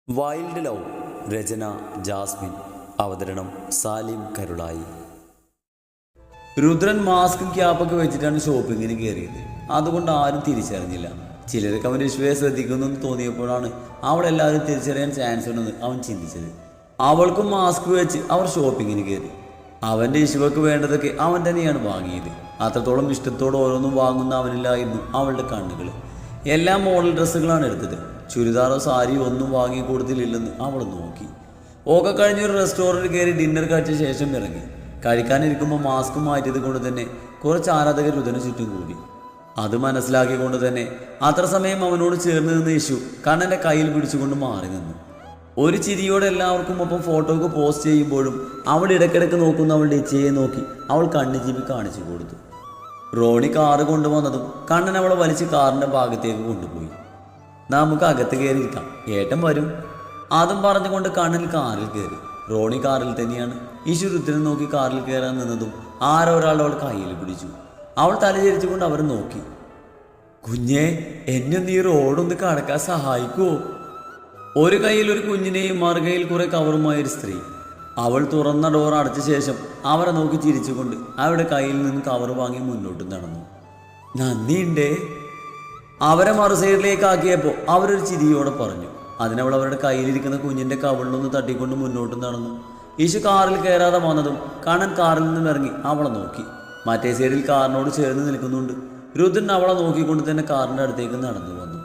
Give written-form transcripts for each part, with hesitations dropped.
Wild love. രചന Jasmine. അവതരണം സാലിം കരുളായി. രുദ്രൻ മാസ്കും ക്യാപ്പൊക്കെ വെച്ചിട്ടാണ് ഷോപ്പിങ്ങിന് കയറിയത്. അതുകൊണ്ട് ആരും തിരിച്ചറിഞ്ഞില്ല. ചിലരൊക്കെ അവൻ്റെ ഇഷ്വയെ ശ്രദ്ധിക്കുന്നെന്ന് തോന്നിയപ്പോഴാണ് അവളെല്ലാവരും തിരിച്ചറിയാൻ ചാൻസ് ഉണ്ടെന്ന് അവൻ ചിന്തിച്ചത്. അവൾക്കും മാസ്ക് വെച്ച് അവർ ഷോപ്പിങ്ങിന് കയറി. അവൻ്റെ ഇഷ്വക്ക് വേണ്ടതൊക്കെ അവൻ തന്നെയാണ് വാങ്ങിയത്. അത്രത്തോളം ഇഷ്ടത്തോടെ ഓരോന്നും വാങ്ങുന്ന അവനിലായിരുന്നു അവളുടെ കണ്ണുകൾ. എല്ലാ മോഡൽ ഡ്രസ്സുകളാണ് എടുത്തത്. ചുരിദാറോ സാരിയോ ഒന്നും വാങ്ങി കൊടുത്തില്ലെന്ന് അവൾ നോക്കി. ഒക്കെ കഴിഞ്ഞൊരു റെസ്റ്റോറൻറ്റ് കയറി ഡിന്നർ കഴിച്ച ശേഷം ഇറങ്ങി. കഴിക്കാനിരിക്കുമ്പോൾ മാസ്ക് മാറ്റിയത് കൊണ്ട് തന്നെ കുറച്ച് ആരാധകർ രുദ്രന് ചുറ്റും കൂടി. അത് മനസ്സിലാക്കിക്കൊണ്ട് തന്നെ അത്ര സമയം അവനോട് ചേർന്ന് നിന്ന് ഇഷു കണ്ണൻ്റെ കയ്യിൽ പിടിച്ചുകൊണ്ട് മാറി നിന്നു. ഒരു ചിരിയോടെ എല്ലാവർക്കും ഒപ്പം ഫോട്ടോക്ക് പോസ്റ്റ് ചെയ്യുമ്പോഴും അവൾ ഇടയ്ക്കിടയ്ക്ക് നോക്കുന്ന അവളുടെ ഇച്ഛയെ നോക്കി അവൾ കണ്ണു ജീവി കാണിച്ചു കൊടുത്തു. റോണി കാറ് കൊണ്ടുവന്നതും കണ്ണൻ അവളെ വലിച്ച് കാറിൻ്റെ ഭാഗത്തേക്ക് കൊണ്ടുപോയി. നമുക്ക് അകത്ത് കയറിയിരിക്കാം, ഏട്ടൻ വരും. അതും പറഞ്ഞുകൊണ്ട് കണ്ണൻ കാറിൽ കയറി. റോണി കാറിൽ തന്നെയാണ്. ഇഷു രുദ്രനെ നോക്കി കാറിൽ കയറാൻ നിന്നതും ആരോ ഒരാൾ അവൾ കയ്യിൽ പിടിച്ചു. അവൾ തലചരിച്ചുകൊണ്ട് അവർ നോക്കി. കുഞ്ഞെ, എന്നെ നീ റോഡൊന്ന് കടക്കാൻ സഹായിക്കുമോ? ഒരു കയ്യിൽ ഒരു കുഞ്ഞിനെയും മറുകയിൽ കുറെ കവറുമായ ഒരു സ്ത്രീ. അവൾ തുറന്ന ഡോർ അടച്ച ശേഷം അവരെ നോക്കി ചിരിച്ചുകൊണ്ട് അവരുടെ കയ്യിൽ നിന്ന് കവർ വാങ്ങി മുന്നോട്ട് നടന്നു. നന്ദിയുണ്ടേ. അവരെ മറു സൈഡിലേക്ക് ആക്കിയപ്പോൾ അവരൊരു ചിരിയോടെ പറഞ്ഞു. അതിനവൾ അവരുടെ കയ്യിലിരിക്കുന്ന കുഞ്ഞിൻ്റെ കവളിലൊന്ന് തട്ടിക്കൊണ്ട് മുന്നോട്ട് നടന്നു. ഈശു കാറിൽ കയറാതെ വന്നതും കണ്ണൻ കാറിൽ നിന്നും ഇറങ്ങി അവളെ നോക്കി. മറ്റേ സൈഡിൽ കാറിനോട് ചേർന്ന് നിൽക്കുന്നുണ്ട്. രുദ്രൻ അവളെ നോക്കിക്കൊണ്ട് തന്നെ കാറിൻ്റെ അടുത്തേക്ക് നടന്നു വന്നു.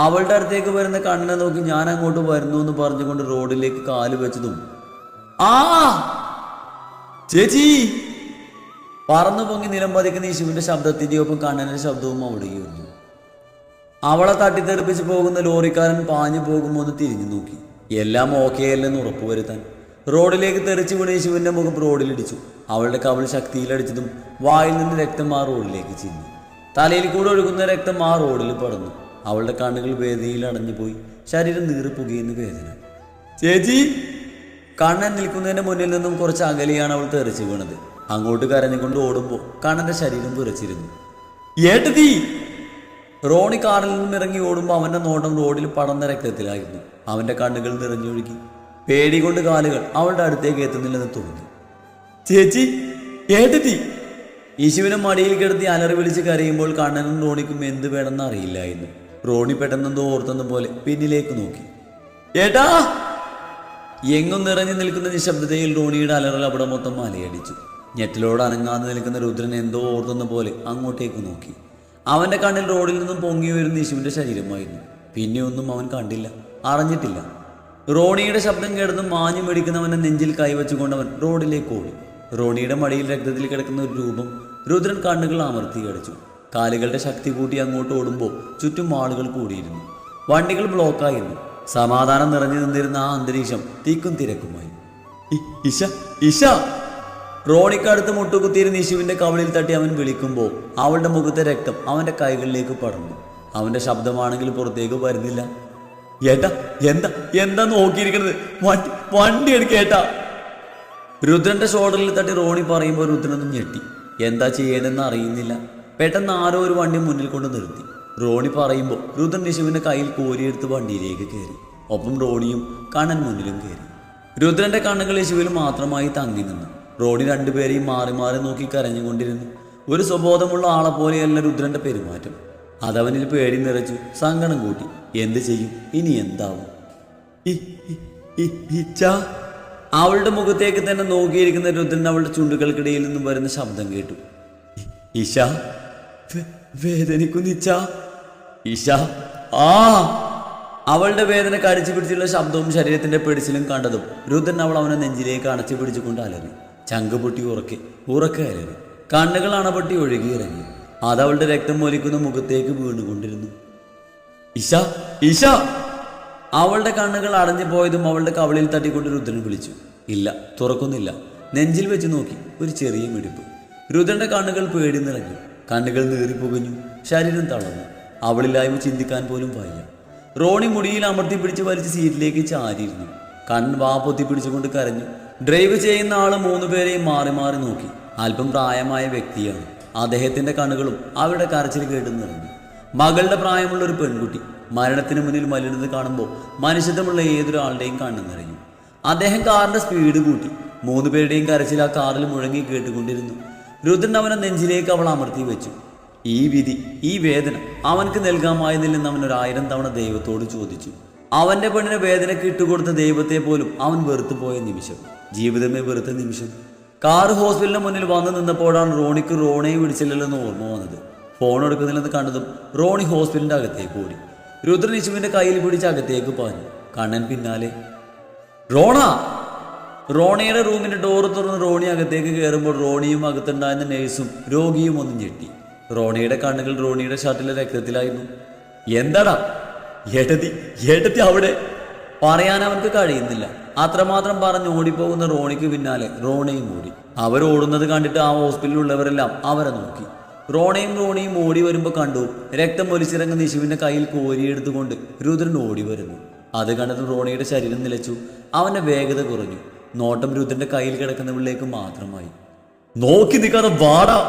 അവളുടെ അടുത്തേക്ക് വരുന്ന കണ്ണനെ നോക്കി ഞാൻ അങ്ങോട്ട് വരുന്നു എന്ന് പറഞ്ഞുകൊണ്ട് റോഡിലേക്ക് കാല് വെച്ചതും ആ ചേച്ചി പറന്നു പൊങ്ങി നിലം പതിക്കുന്ന യേശുവിൻ്റെ ശബ്ദത്തിൻ്റെ ഒപ്പം കണ്ണൻ്റെ ശബ്ദവും അവിടെയിരുന്നു. അവളെ തട്ടിത്തെറിപ്പിച്ച് പോകുന്ന ലോറിക്കാരൻ പാഞ്ഞു പോകുമ്പോൾ ഒന്ന് തിരിഞ്ഞു നോക്കി. എല്ലാം ഓക്കെ അല്ലെന്ന് ഉറപ്പുവരുത്താൻ. റോഡിലേക്ക് തെറിച്ച് വീണ യേശുവിൻ്റെ മുഖം റോഡിലിടിച്ചു. അവളുടെ കവിൾ ശക്തിയിലടിച്ചതും വായിൽ നിന്ന് രക്തം ആ റോഡിലേക്ക് ചിന്നി. തലയിൽ കൂടെ ഒഴുകുന്ന രക്തം ആ റോഡിൽ പടർന്നു. അവളുടെ കണ്ണുകൾ വേദനയിൽ അടഞ്ഞുപോയി. ശരീരം നീറിപ്പുകയുന്ന വേദന. ചേച്ചി! കണ്ണൻ നിൽക്കുന്നതിൻ്റെ മുന്നിൽ നിന്നും കുറച്ച് അകലെയാണ് അവൾ തെറിച്ച് വീണത്. അങ്ങോട്ട് കരഞ്ഞുകൊണ്ട് ഓടുമ്പോൾ കണ്ണൻ്റെ ശരീരം വിറച്ചിരുന്നു. ഏട്ടത്തി! റോണി കാറിൽ നിന്നും ഇറങ്ങി ഓടുമ്പോൾ അവൻ്റെ നോട്ടം റോഡിൽ പടർന്ന രക്തത്തിലായിരുന്നു. അവൻ്റെ കണ്ണുകൾ നിറഞ്ഞൊഴുകി. പേടി കൊണ്ട് കാലുകൾ അവളുടെ അടുത്തേക്ക് എത്തുന്നില്ലെന്ന് തോന്നി. ചേച്ചി! ഏട്ടത്തി! യേശുവിനെ മടിയിൽ കിടത്തി അലറി വിളിച്ച് കരയുമ്പോൾ കണ്ണനും റോണിക്കും എന്ത് വേണമെന്ന് അറിയില്ലായിരുന്നു. റോണി പെട്ടെന്നെന്തോ ഓർത്തെന്ന പോലെ പിന്നിലേക്ക് നോക്കി. ഏട്ടാ! എങ്ങും നിറഞ്ഞു നിൽക്കുന്ന നിശബ്ദതയിൽ റോണിയുടെ അലറൽ അവിടെ മൊത്തം മലയടിച്ചു. ഞെട്ടിലോട് അനങ്ങാതെ നിൽക്കുന്ന രുദ്രൻ എന്തോ ഓർത്തെന്ന പോലെ അങ്ങോട്ടേക്ക് നോക്കി. അവൻ്റെ കണ്ണിൽ റോഡിൽ നിന്നും പൊങ്ങി വരുന്ന യേശുവിൻ്റെ ശരീരമായിരുന്നു. പിന്നെയൊന്നും അവൻ കണ്ടില്ല, അറിഞ്ഞിട്ടില്ല. റോണിയുടെ ശബ്ദം കേട്ടതും മാഞ്ഞു മേടിക്കുന്നവൻ്റെ നെഞ്ചിൽ കൈവച്ചുകൊണ്ട് അവൻ റോഡിലേക്ക് ഓടി. റോണിയുടെ മടിയിൽ രക്തത്തിൽ കിടക്കുന്ന ഒരു രൂപം രുദ്രൻ കണ്ണുകൾ അമർത്തി അടിച്ചു. കാലുകളുടെ ശക്തി കൂട്ടി അങ്ങോട്ട് ഓടുമ്പോൾ ചുറ്റും ആളുകൾ കൂടിയിരുന്നു. വണ്ടികൾ ബ്ലോക്കായിരുന്നു. സമാധാനം നിറഞ്ഞു നിന്നിരുന്ന ആ അന്തരീക്ഷം തീക്കും തിരക്കുമായി. ഇഷ! ഇഷ! റോണിക്കടുത്ത് മുട്ടുകുത്തിയിരുന്ന യേശുവിൻ്റെ കവളിൽ തട്ടി അവൻ വിളിക്കുമ്പോൾ അവളുടെ മുഖത്തെ രക്തം അവൻ്റെ കൈകളിലേക്ക് പടർന്നു. അവൻ്റെ ശബ്ദമാണെങ്കിൽ പുറത്തേക്ക് വരുന്നില്ല. ഏട്ടാ! എന്താ എന്താ നോക്കിയിരിക്കുന്നത്? വണ്ടി എടുക്കേട്ടാ! രുദ്രന്റെ ഷോൾഡറിൽ തട്ടി റോണി പറയുമ്പോൾ രുദ്രനൊന്നും ഞെട്ടി. എന്താ ചെയ്യേണ്ടെന്ന് അറിയുന്നില്ല. പെട്ടെന്ന് ആരോ ഒരു വണ്ടി മുന്നിൽ കൊണ്ട് നിർത്തി. റോണി പറയുമ്പോൾ രുദ്രൻ യേശുവിൻ്റെ കയ്യിൽ കോരിയെടുത്ത് വണ്ടിയിലേക്ക് കയറി. ഒപ്പം റോണിയും കണ്ണൻ മുന്നിലും കയറി. രുദ്രന്റെ കണ്ണുകൾ യേശുവിൽ മാത്രമായി തങ്ങി നിന്നു. റോണി രണ്ടുപേരെയും മാറി മാറി നോക്കി കരഞ്ഞുകൊണ്ടിരുന്നു. ഒരു സ്വബോധമുള്ള ആളെ പോലെയല്ല രുദ്രന്റെ പെരുമാറ്റം. അതവനിൽ പേടി നിറച്ചു, സങ്കടം കൂട്ടി. എന്ത് ചെയ്യും? ഇനി എന്താവും? അവളുടെ മുഖത്തേക്ക് തന്നെ നോക്കിയിരിക്കുന്ന രുദ്രൻ അവളുടെ ചുണ്ടുകൾക്കിടയിൽ നിന്നും വരുന്ന ശബ്ദം കേട്ടു. ഇഷ! വേദനിക്കുന്നിച്ച! ഇഷ! ആ! അവളുടെ വേദന കടിച്ചു പിടിച്ചുള്ള ശബ്ദവും ശരീരത്തിന്റെ പിടിച്ചിലും കണ്ടതും രുദ്രൻ അവൾ അവനെ നെഞ്ചിലേക്ക് അടച്ചു പിടിച്ചുകൊണ്ട് അലറി. ചങ്ക് പൊട്ടി ഉറക്കെ അലറി. കണ്ണുകൾ അണപൊട്ടി ഒഴുകിയിറങ്ങി. അതവളുടെ രക്തം ഒലിക്കുന്ന മുഖത്തേക്ക് വീണുകൊണ്ടിരുന്നു. ഇഷ! ഇഷ! അവളുടെ കണ്ണുകൾ അടഞ്ഞു പോയതും അവളുടെ കവളിൽ തട്ടിക്കൊണ്ട് രുദ്രൻ വിളിച്ചു. ഇല്ല, തുറക്കുന്നില്ല. നെഞ്ചിൽ വെച്ച് നോക്കി. ഒരു ചെറിയ മിടിപ്പ്. രുദ്രന്റെ കണ്ണുകൾ പേടി നിറഞ്ഞു. കണ്ണുകൾ നീറിപ്പുകഞ്ഞു. ശരീരം തളർന്നു. അവളില്ലായ്മ ചിന്തിക്കാൻ പോലും വയ്യ. റോണി മുടിയിൽ അമർത്തി പിടിച്ച് വലിച്ച് സീറ്റിലേക്ക് ചാരിയിരുന്നു. കണ്ണൻ വാ പൊത്തി പിടിച്ചുകൊണ്ട് കരഞ്ഞു. ഡ്രൈവ് ചെയ്യുന്ന ആള് 3 പേരെയും മാറി മാറി നോക്കി. അല്പം പ്രായമായ വ്യക്തിയാണ്. അദ്ദേഹത്തിന്റെ കണ്ണുകളും അവരുടെ കരച്ചിൽ കേട്ട് നിറഞ്ഞു. മകളുടെ പ്രായമുള്ള ഒരു പെൺകുട്ടി. മരണത്തിന് മുന്നിൽ മലിനത് കാണുമ്പോൾ മനുഷ്യത്വമുള്ള ഏതൊരാളുടെയും കണ്ണു നിറയും. അദ്ദേഹം കാറിന്റെ സ്പീഡ് കൂട്ടി. 3 പേരുടെയും കരച്ചിൽ ആ കാറിൽ മുഴങ്ങി കേട്ടുകൊണ്ടിരുന്നു. രുദ്രൻ അവനെ നെഞ്ചിലേക്ക് അവൾ അമർത്തി വെച്ചു. ഈ വിധി, ഈ വേദന അവനക്ക് നൽകാമായിരുന്നില്ലെന്ന് അവൻ 1000 തവണ ദൈവത്തോട് ചോദിച്ചു. അവന്റെ പെണ്ണിനെ വേദനയ്ക്ക് ഇട്ടുകൊടുത്ത ദൈവത്തെ പോലും അവൻ വെറുത്തു പോയ നിമിഷം, ജീവിതമേ വെറുത്ത നിമിഷം. കാറ് ഹോസ്പിറ്റലിന് മുന്നിൽ വന്നു നിന്നപ്പോഴാണ് റോണിക്ക് റോണയെ വിളിച്ചില്ലെന്ന് ഓർമ്മ വന്നത്. ഫോൺ എടുക്കുന്നില്ലെന്ന് കണ്ടതും റോണി ഹോസ്പിറ്റലിന്റെ അകത്തേക്ക് ഓടി. രുദ്രൻ യേശുവിന്റെ കയ്യിൽ പിടിച്ച് അകത്തേക്ക് പാഞ്ഞു. കണ്ണൻ പിന്നാലെ. റോണ! റോണയുടെ റൂമിന്റെ ഡോറ് തുറന്ന് റോണി അകത്തേക്ക് കയറുമ്പോൾ റോണിയും അകത്തുണ്ടായിരുന്ന നേഴ്സും രോഗിയും ഒന്നും ഞെട്ടി. റോണിയുടെ കണ്ണുകൾ റോണിയുടെ ഷർട്ടിലെ രക്തത്തിലായിരുന്നു. എന്താടാ? ഏട്ടത്തി അവിടെ! പറയാൻ അവനക്ക് കഴിയുന്നില്ല. അത്രമാത്രം പറഞ്ഞ് ഓടിപ്പോകുന്ന റോണിക്ക് പിന്നാലെ റോണയും ഓടി. അവരോടുന്നത് കണ്ടിട്ട് ആ ഹോസ്പിറ്റലിലുള്ളവരെല്ലാം അവരെ നോക്കി. റോണിയും ഓടി വരുമ്പോൾ കണ്ടു രക്തം ഒലിച്ചിറങ്ങുന്ന യേശുവിന്റെ കയ്യിൽ കോരിയെടുത്തുകൊണ്ട് രുദ്രൻ ഓടി വരുന്നു. അത് കണ്ടത് റോണിയുടെ ശരീരം നിലച്ചു. അവന്റെ വേഗത കുറഞ്ഞു. നോട്ടം രുദ്രന്റെ കയ്യിൽ കിടക്കുന്നവളിലേക്ക് മാത്രമായി. നോക്കി നിൽക്കാതെ വാടാ!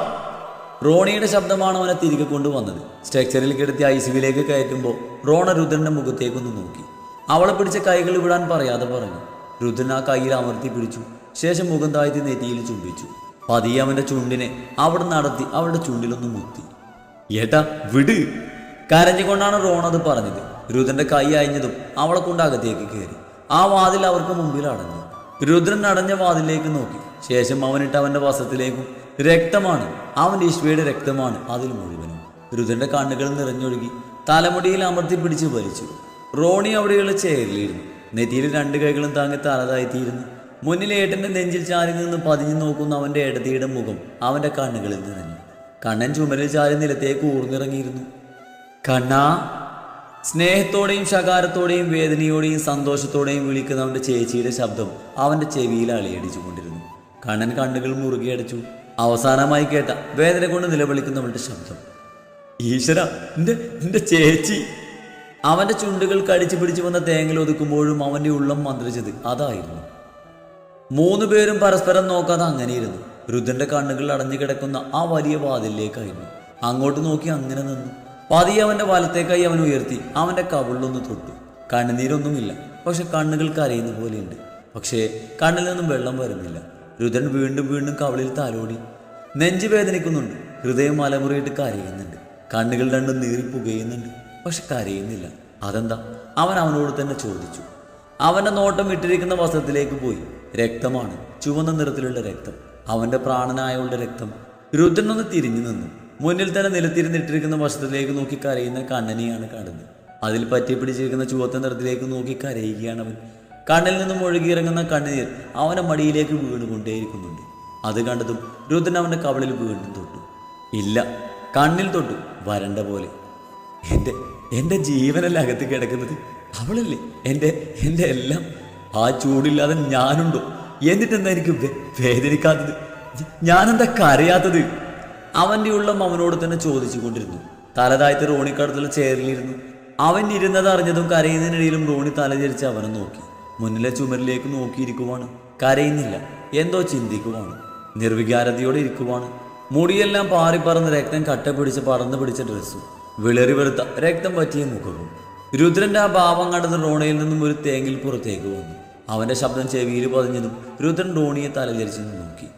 റോണിയുടെ ശബ്ദമാണ് അവനെ തിരികെ കൊണ്ടുവന്നത്. സ്ട്രക്ചറിൽ കിടത്തി ICUവിലേക്ക് കയറ്റുമ്പോൾ റോണ രുദ്രന്റെ മുഖത്തേക്കൊന്ന് നോക്കി. അവളെ പിടിച്ച കൈകൾ വിടാൻ പറയാതെ പറഞ്ഞു. രുദ്രൻ ആ കയ്യിൽ അമർത്തി പിടിച്ചു. ശേഷം മുഖം താഴ്ത്തി നെറ്റിയിൽ ചുംബിച്ചു. പതിയെ അവന്റെ ചുണ്ടിനെ അവിടെ നടത്തി അവളുടെ ചുണ്ടിലൊന്ന് മുത്തി. ഏട്ടാ വിട്! കരഞ്ഞുകൊണ്ടാണ് റോൺ അത് പറഞ്ഞത്. രുദ്രന്റെ കൈ അയഞ്ഞതും അവളെ കൊണ്ട് അകത്തേക്ക് കയറി. ആ വാതിൽ അവർക്ക് മുമ്പിൽ അടഞ്ഞു. രുദ്രൻ അടഞ്ഞ വാതിലേക്ക് നോക്കി. ശേഷം അവനിട്ട് അവന്റെ വസ്ത്രത്തിലേക്കും. രക്തമാണ്, അവന്റെ ഈശ്വയുടെ രക്തമാണ് അതിൽ മുഴുവനും. രുദ്രന്റെ കണ്ണുകൾ നിറഞ്ഞൊഴുകി. തലമുടിയിൽ അമർത്തി പിടിച്ച് വലിച്ചു. റോണി അവിടെയുള്ള ചെയറിലിരുന്നു. നെറ്റിയിൽ 2 കൈകളും താങ്ങി തലതായിത്തീരുന്നു. മുന്നിൽ ഏട്ടന്റെ നെഞ്ചിൽ ചാരി നിന്ന് പതിഞ്ഞു നോക്കുന്ന അവന്റെ ഏടത്തിയുടെ മുഖം അവന്റെ കണ്ണുകളിൽ നിറഞ്ഞു. കണ്ണൻ ചുമരിൽ ചാരി നിലത്തേക്ക് ഊർന്നിറങ്ങിയിരുന്നു. കണ്ണാ! സ്നേഹത്തോടെയും ശകാരത്തോടെയും വേദനയോടെയും സന്തോഷത്തോടെയും വിളിക്കുന്ന അവന്റെ ചേച്ചിയുടെ ശബ്ദം അവന്റെ ചെവിയിൽ അളിയടിച്ചു കൊണ്ടിരുന്നു. കണ്ണൻ കണ്ണുകൾ മുറുകെ അടച്ചു. അവസാനമായി കേട്ട വേദന കൊണ്ട് നിലവിളിക്കുന്നവളുടെ ശബ്ദം. ഈശ്വര, എന്റെ ചേച്ചി! അവന്റെ ചുണ്ടുകൾ കടിച്ചു പിടിച്ചു വന്ന തേങ്ങൽ ഒതുക്കുമ്പോഴും അവന്റെ ഉള്ളം മന്ത്രിച്ചത് അതായിരുന്നു. 3 പേരും പരസ്പരം നോക്കാതെ അങ്ങനെയിരുന്നു. രുദ്രന്റെ കണ്ണുകൾ അടഞ്ഞു കിടക്കുന്ന ആ വലിയ വാതിലിലേക്കായിരുന്നു. അങ്ങോട്ട് നോക്കി അങ്ങനെ നിന്നു. പതിയെ അവന്റെ വലത്തേക്കായി അവൻ ഉയർത്തി അവന്റെ കവിളിലൊന്ന് തൊട്ടു. കണ്ണുനീരൊന്നുമില്ല, പക്ഷെ കണ്ണുകൾ കരയുന്ന പോലെയുണ്ട്. പക്ഷേ കണ്ണിൽ നിന്നും വെള്ളം വരുന്നില്ല. രുദ്രൻ വീണ്ടും കവിളിൽ താലോടി. നെഞ്ചു വേദനിക്കുന്നുണ്ട്. ഹൃദയം മലമുറിയിട്ട് കരയുന്നുണ്ട്. കണ്ണുകൾ രണ്ടും നീറിപ്പുകയുന്നുണ്ട്, പക്ഷെ കരയുന്നില്ല. അതെന്താ? അവൻ അവനോട് തന്നെ ചോദിച്ചു. അവന്റെ നോട്ടം ഇട്ടിരിക്കുന്ന വസ്ത്രത്തിലേക്ക് പോയി. രക്തമാണ്, ചുവന്ന നിറത്തിലുള്ള രക്തം. അവന്റെ പ്രാണനായവളുടെ രക്തം. രുദ്രനൊന്ന് തിരിഞ്ഞു നിന്നു. മുന്നിൽ തന്നെ നിലത്തിരുന്നിട്ടിരിക്കുന്ന വസ്ത്രത്തിലേക്ക് നോക്കി കരയുന്ന കണ്ണനെയാണ് കാണുന്നത്. അതിൽ പറ്റി പിടിച്ചിരിക്കുന്ന ചുവത്ത നിറത്തിലേക്ക് നോക്കി കരയുകയാണ് അവൻ. കണ്ണിൽ നിന്നും ഒഴുകിയിറങ്ങുന്ന കണ്ണുനീർ അവന്റെ മടിയിലേക്ക് വീണുകൊണ്ടേയിരിക്കുന്നുണ്ട്. അത് കണ്ടതും രുദ്രൻ അവന്റെ കവിളിൽ വീണ്ടും തൊട്ടു. ഇല്ല, കണ്ണിൽ തൊട്ടു, വരണ്ട പോലെ. എൻ്റെ ജീവനല്ല അകത്ത് കിടക്കുന്നത്, അവളല്ലേ എൻ്റെ എല്ലാം. ആ ചൂടില്ലാതെ ഞാനുണ്ടോ? എന്നിട്ടെന്താ എനിക്ക് വേദനിക്കാത്തത്? ഞാനെന്താ കരയാത്തത്? അവൻ്റെ ഉള്ളം അവനോട് തന്നെ ചോദിച്ചു കൊണ്ടിരുന്നു. തലതാഴ്ത്തി റോണിക്കടുത്തുള്ള ചെയറിലിരുന്നു. അവൻ ഇരുന്നത് അറിഞ്ഞതും കരയുന്നതിനിടയിലും റോണി തലചരിച്ച് അവനെ നോക്കി. മുന്നിലെ ചുമരിലേക്ക് നോക്കിയിരിക്കുവാണ്. കരയുന്നില്ല, എന്തോ ചിന്തിക്കുവാണ്. നിർവികാരതയോടെ ഇരിക്കുവാണ്. മുടിയെല്ലാം പാറിപ്പറന്ന് രക്തം കട്ട പിടിച്ച് പറന്നു പിടിച്ച ഡ്രസ്സും വിളറി വെറുത്ത രക്തം പറ്റിയ മുഖവും. രുദ്രന്റെ ആ ഭാവം കണ്ടത് റോണയിൽ നിന്നും ഒരു തേങ്ങിൽ പുറത്തേക്ക് വന്നു. അവന്റെ ശബ്ദം ചെവിയിൽ പതിഞ്ഞതും രുദ്രൻ റോണിയെ തലചരിച്ചു നോക്കി.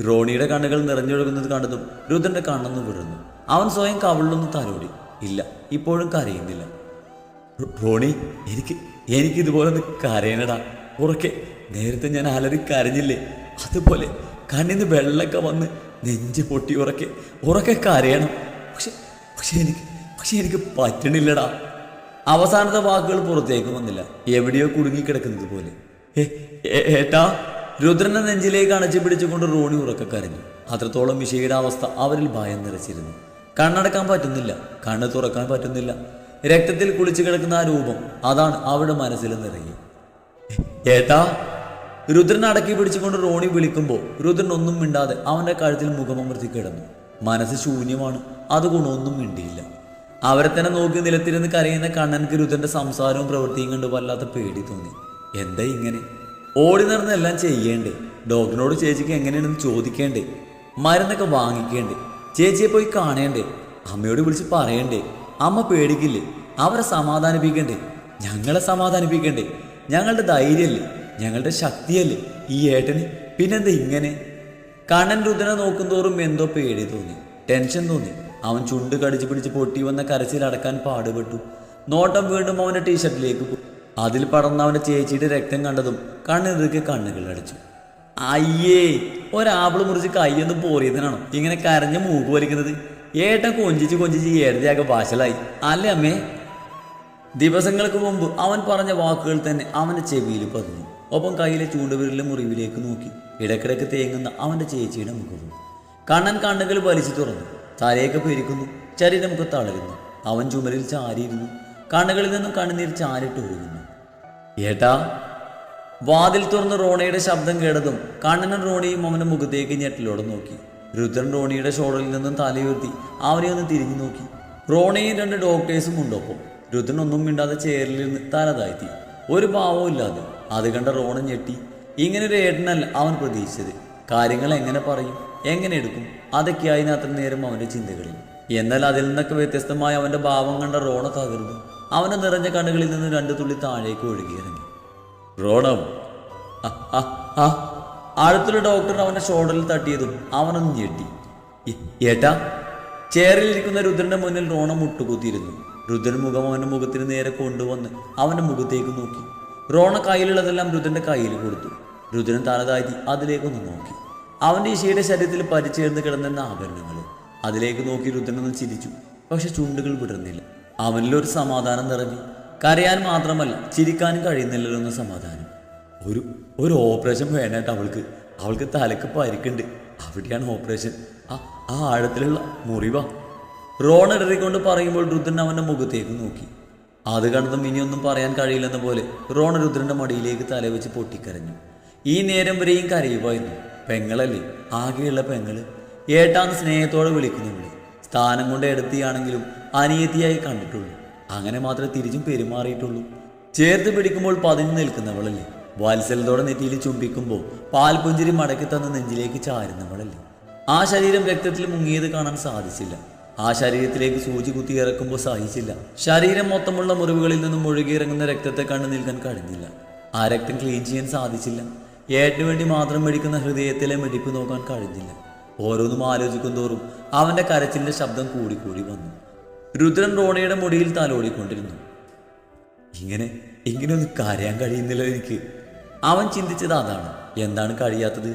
റോണിയുടെ കണ്ണുകൾ നിറഞ്ഞൊഴുകുന്നത് കണ്ടതും രുദ്രന്റെ കണ്ണൊന്ന് വിടർന്നു. അവൻ സ്വയം കവിളിലൊന്ന് തലോടി. ഇല്ല, ഇപ്പോഴും കരയുന്നില്ല. റോണി, എനിക്കിതുപോലെ ഒന്ന് കരയണടാ. ഉറക്കെ നേരത്തെ ഞാൻ അലറി കരഞ്ഞില്ലേ, അതുപോലെ കണ്ണിന്ന് വെള്ളമൊക്കെ വന്ന് നെഞ്ച് പൊട്ടി ഉറക്കെ കരയണം. പക്ഷെ എനിക്ക് പറ്റണില്ലടാ. അവസാനത്തെ വാക്കുകൾ പുറത്തേക്ക് വന്നില്ല. എവിടെയോ കുടുങ്ങിക്കിടക്കുന്നത് പോലെ. ഏട്ടാ! രുദ്രന്റെ നെഞ്ചിലേക്ക് അണച്ചു പിടിച്ചുകൊണ്ട് റോണി ഉറക്കെ കരഞ്ഞു. അത്രത്തോളം വിഷയുടെ അവസ്ഥ അവരിൽ ഭയം നിറച്ചിരുന്നു. കണ്ണടക്കാൻ പറ്റുന്നില്ല, കണ്ണ് തുറക്കാൻ പറ്റുന്നില്ല. രക്തത്തിൽ കുളിച്ചു കിടക്കുന്ന ആ രൂപം, അതാണ് അവരുടെ മനസ്സിൽ നിറയെ. ഏട്ടാ! രുദ്രൻ അടക്കി പിടിച്ചുകൊണ്ട് റോണി വിളിക്കുമ്പോൾ രുദ്രൻ ഒന്നും മിണ്ടാതെ അവന്റെ കഴുത്തിൽ മുഖമമർത്തി കിടന്നു. മനസ്സ് ശൂന്യമാണ്, അതുകൊണ്ട് ഒന്നും മിണ്ടിയില്ല. അവരെ തന്നെ നോക്കി നിലത്തിരുന്ന് കരയുന്ന കണ്ണൻക്ക് രുദ്രന്റെ സംസാരവും പ്രവൃത്തിയും കണ്ട് വല്ലാത്ത പേടി തോന്നി. എന്താ ഇങ്ങനെ? ഓടി നടന്നെല്ലാം ചെയ്യേണ്ടേ? ഡോക്ടറിനോട് ചേച്ചിക്ക് എങ്ങനെയാണെന്ന് ചോദിക്കേണ്ടേ? മരുന്നൊക്കെ വാങ്ങിക്കേണ്ടേ? ചേച്ചിയെ പോയി കാണേണ്ടേ? അമ്മയോട് വിളിച്ച് പറയണ്ടേ? അമ്മ പേടിക്കില്ലേ? അവരെ സമാധാനിപ്പിക്കണ്ടേ, ഞങ്ങളെ സമാധാനിപ്പിക്കണ്ടേ? ഞങ്ങളുടെ ധൈര്യമല്ലേ, ഞങ്ങളുടെ ശക്തിയല്ലേ ഈ ഏട്ടന്, പിന്നെന്താ ഇങ്ങനെ? കണ്ണൻ രുദ്രനെ നോക്കുന്തോറും എന്തോ പേടി തോന്നി, ടെൻഷൻ തോന്നി. അവൻ ചുണ്ട് കടിച്ചു പിടിച്ച് പൊട്ടി വന്ന കരച്ചിൽ അടക്കാൻ പാടുപെട്ടു. നോട്ടം വീണ്ടും അവൻ്റെ ടീഷർട്ടിലേക്ക് പോയി. അതിൽ പടർന്ന അവൻ്റെ ചേച്ചിയുടെ രക്തം കണ്ടതും കണ്ണിറുക്കെ കണ്ണുകൾ അടച്ചു. അയ്യേ, ഒരാപ്പിള് മുറിച്ച് കൈയൊന്ന് പോറിയതിനാണോ ഇങ്ങനെ കരഞ്ഞ് മൂക്ക് വലിക്കുന്നത്? ഏട്ടൻ കൊഞ്ചിച്ച് കൊഞ്ചിച്ച് ഏടത്തെയാകെ ഭാഷലായി അല്ലേ അമ്മേ? ദിവസങ്ങൾക്ക് മുമ്പ് അവൻ പറഞ്ഞ വാക്കുകൾ തന്നെ അവൻ്റെ ചെവിയിൽ പതിഞ്ഞു. ഒപ്പം കയ്യിലെ ചൂണ്ടുവിരലിലെ മുറിവിലേക്ക് നോക്കി. ഇടക്കിടക്ക് തേങ്ങുന്ന അവൻ്റെ ചേച്ചിയുടെ മുഖവും. കണ്ണൻ കണ്ണുകൾ വലിച്ചു തുറന്നു. തലയൊക്കെ പെരിക്കുന്നു, ശരീരമൊക്കെ തളരുന്നു. അവൻ ചുമരിൽ ചാരിയിരുന്നു. കണ്ണുകളിൽ നിന്നും കണ്ണുനീർ ചാരിട്ട് ഒഴുകുന്നു. ഏട്ടാ! വാതിൽ തുറന്ന് റോണയുടെ ശബ്ദം കേട്ടതും കണ്ണനും റോണിയും അവൻ്റെ മുഖത്തേക്ക് ഞെട്ടലോടെ നോക്കി. രുദ്രൻ റോണിയുടെ ഷോൾഡറിൽ നിന്നും തലയുയർത്തി അവനെ ഒന്ന് തിരിഞ്ഞു നോക്കി. റോണയും 2 ഡോക്ടേഴ്സും ഉണ്ടൊപ്പം. രുദ്രൻ ഒന്നും മിണ്ടാതെ ചേറിൽ നിന്ന് തല താഴ്ത്തി, ഒരു ഭാവവും ഇല്ലാതെ. അത് കണ്ട റോണ ഞെട്ടി. ഇങ്ങനൊരു ഏട്ടനല്ല അവൻ പ്രതീക്ഷിച്ചത്. കാര്യങ്ങൾ എങ്ങനെ പറയും, എങ്ങനെ എടുക്കും, അതൊക്കെയായി അത്ര നേരം അവൻ്റെ ചിന്തകളിൽ. എന്നാൽ അതിൽ നിന്നൊക്കെ വ്യത്യസ്തമായ അവൻ്റെ ഭാവം കണ്ട റോണ തകർന്നു. അവൻ്റെ നിറഞ്ഞ കണ്ണുകളിൽ നിന്ന് 2 തുള്ളി താഴേക്ക് ഒഴുകിയിറങ്ങി. റോണം! അടുത്തുള്ള ഡോക്ടർ അവൻ്റെ ഷോൾഡറിൽ തട്ടിയതും അവനൊന്ന് ഞെട്ടി. ഏട്ടാ! ചെയറിലിരിക്കുന്ന രുദ്രന്റെ മുന്നിൽ റോണ മുട്ടുകുത്തിയിരുന്നു. രുദ്രൻ മുഖം അവൻ്റെ മുഖത്തിന് നേരെ കൊണ്ടുവന്ന് അവൻ്റെ മുഖത്തേക്ക് നോക്കി. റോണ കയ്യിലുള്ളതെല്ലാം രുദ്രന്റെ കയ്യിൽ കൊടുത്തു. രുദ്രൻ തല താഴ്ത്തി അതിലേക്കൊന്ന് നോക്കി. അവൻ്റെ ഈശയുടെ ശരീരത്തിൽ പരിചേർന്ന് കിടന്നിരുന്ന ആഭരണങ്ങൾ അതിലേക്ക് നോക്കി രുദ്രനൊന്ന് ചിരിച്ചു. പക്ഷെ ചുണ്ടുകൾ വിടർന്നില്ല. അവനിലൊരു സമാധാനം നിറഞ്ഞു. കരയാൻ മാത്രമല്ല, ചിരിക്കാനും കഴിയുന്നില്ലല്ലോ എന്ന സമാധാനം. ഒരു ഓപ്പറേഷൻ വേണേട്ട് അവൾക്ക് തലക്ക് പരിക്കുണ്ട്. അവിടെയാണ് ഓപ്പറേഷൻ, ആ ആഴത്തിലുള്ള മുറിവാ. റോൺ ഇടറിക്കൊണ്ട് പറയുമ്പോൾ രുദ്രൻ അവൻ്റെ മുഖത്തേക്ക് നോക്കി. അത് കണ്ടതും ഇനിയൊന്നും പറയാൻ കഴിയില്ലെന്ന പോലെ റോൺ രുദ്രന്റെ മടിയിലേക്ക് തലവെച്ച് പൊട്ടിക്കരഞ്ഞു. ഈ നേരം വരെയും കരയുമായിരുന്നു. പെങ്ങളല്ലേ, ആകെയുള്ള പെങ്ങള്. ഏട്ടാന്ന് സ്നേഹത്തോടെ വിളിക്കുന്നുള്ളൂ. സ്ഥാനം കൊണ്ട് എടുത്തിയാണെങ്കിലും അനിയത്തിയായി കണ്ടിട്ടുള്ളൂ. അങ്ങനെ മാത്രമേ തിരിച്ചും പെരുമാറിയിട്ടുള്ളൂ. ചേർത്ത് പിടിക്കുമ്പോൾ പതിഞ്ഞു നിൽക്കുന്നവളല്ലേ. വാത്സല്യത്തോടെ നെറ്റിയിൽ ചുംബിക്കുമ്പോൾ പാൽപുഞ്ചിരി മടക്കി തന്ന നെഞ്ചിലേക്ക് ചാരുന്നവളല്ലേ. ആ ശരീരം രക്തത്തിൽ മുങ്ങിയത് കാണാൻ സാധിച്ചില്ല. ആ ശരീരത്തിലേക്ക് സൂചി കുത്തി ഇറക്കുമ്പോൾ സഹിച്ചില്ല. ശരീരം മൊത്തമുള്ള മുറിവുകളിൽ നിന്നും ഒഴുകിയിറങ്ങുന്ന രക്തത്തെ കണ്ടു നിൽക്കാൻ കഴിഞ്ഞില്ല. ആ രക്തം ക്ലീൻ ചെയ്യാൻ സാധിച്ചില്ല. ഏട്ടിനു വേണ്ടി മാത്രം മെടിക്കുന്ന ഹൃദയത്തിലെ മെടിപ്പ് നോക്കാൻ കഴിഞ്ഞില്ല. ഓരോന്നും ആലോചിക്കും തോറും അവൻ്റെ കരച്ചിലിൻ്റെ ശബ്ദം കൂടിക്കൂടി വന്നു. രുദ്രൻ റോണയുടെ മുടിയിൽ തലോടിക്കൊണ്ടിരുന്നു. ഇങ്ങനെയൊന്നും കരയാൻ കഴിയുന്നില്ല എനിക്ക്. അവൻ ചിന്തിച്ചത് അതാണ്. എന്താണ് കഴിയാത്തത്?